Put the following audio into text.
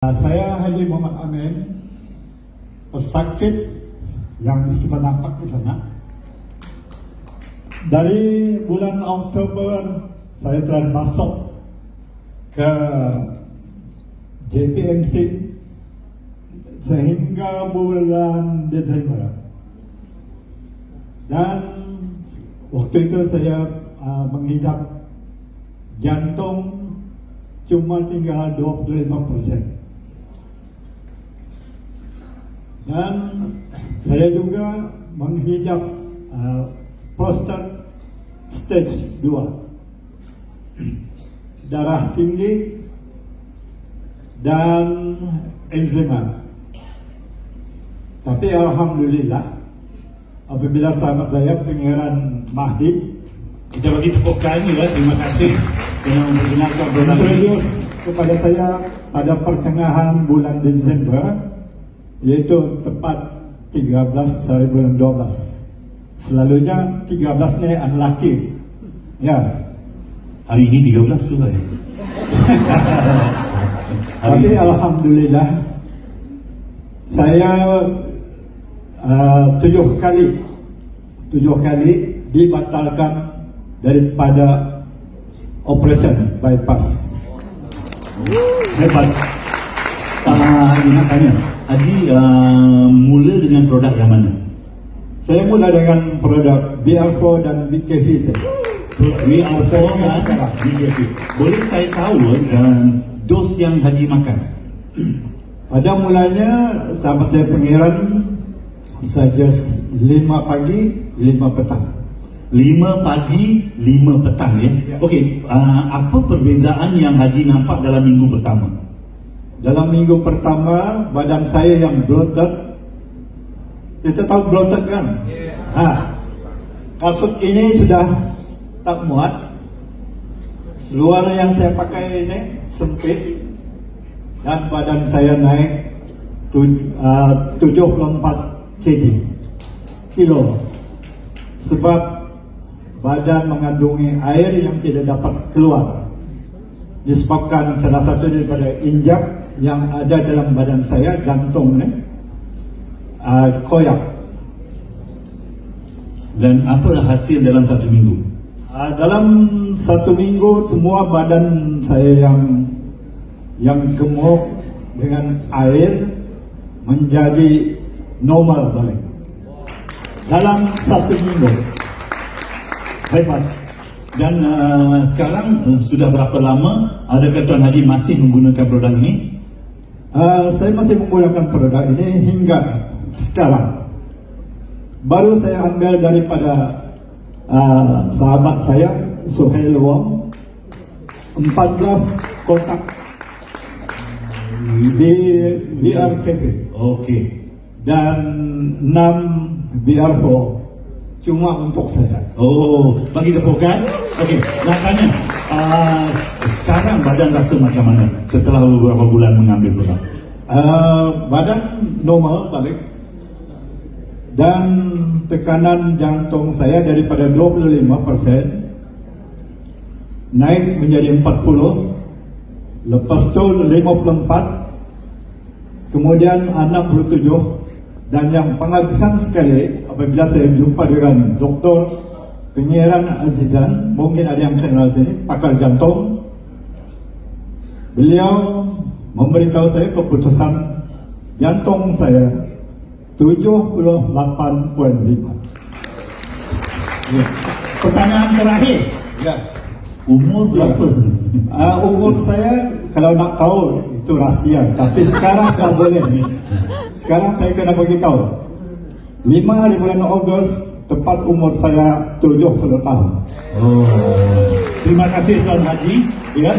Saya Haji Muhammad Amin, pesakit yang kita nampak di sana. Dari bulan Oktober saya telah masuk ke JPMC sehingga bulan Desember. Dan waktu itu saya menghidap jantung cuma tinggal 25%. Dan saya juga menghidap prostat stage 2, darah tinggi dan eczema. Tapi alhamdulillah, apabila sahabat saya Pangeran Mahdi, kita bagi tepukan juga, terima kasih kerana memperkenalkan program ini introduce kepada saya pada pertengahan bulan Desember, iaitu tepat 13 hari bulan 12. Selalunya 13 ni unlucky. Ya. hari ini 13 tu saya. Tapi alhamdulillah saya 7 kali dibatalkan daripada operation bypass. Hebat. Haji nak tanya, Haji mula dengan produk yang mana? Saya mula dengan produk BR4 dan BKV saya. WR4 dan BKV. Boleh saya tahu dos yang Haji makan? Pada mulanya sahabat saya Pangeran suggest 5 pagi, 5 petang. 5 pagi, 5 petang ya? Okey, apa perbezaan yang Haji nampak dalam minggu pertama? Dalam minggu pertama, badan saya yang bloated. Kita tahu bloated kan? Kasut ini sudah tak muat. Seluar yang saya pakai ini sempit. Dan badan saya naik 74 kilo. Sebab badan mengandungi air yang tidak dapat keluar. Disebabkan salah satu daripada injak yang ada dalam badan saya, jantung ni, koyak. Dan apa hasil dalam 1 minggu? Dalam 1 minggu semua badan saya yang gemuk dengan air menjadi normal balik. Dalam 1 minggu. Hebat. Dan sekarang sudah berapa lama adakah Tuan Haji masih menggunakan produk ini? Saya masih menggunakan produk ini hingga sekarang. Baru saya ambil daripada sahabat saya Suhail Wong 14 kotak di BRKV. Okey. Dan 6 BR4 cuma untuk saya. Oh, bagi tepukan. Okey, nak tanya, sekarang badan rasa macam mana setelah beberapa bulan mengambil produk? Badan normal balik. Dan tekanan jantung saya daripada 25% naik menjadi 40. Lepas tu 54. Kemudian 67. Dan yang penghabisan sekali, apabila saya jumpa dengan Dr. Pangeran Azizan, mungkin ada yang kenal sini, pakar jantung. Beliau memberitahu saya keputusan jantung saya 78.5. Ya. Pertanyaan terakhir. Ya. Umur berapa? Umur saya kalau nak tahu itu rahsia, tapi sekarang tak boleh. Sekarang saya kena beritahu. 5 hari bulan Ogos tepat umur saya 70 tahun. Oh. Terima kasih Tuan Haji. Ya.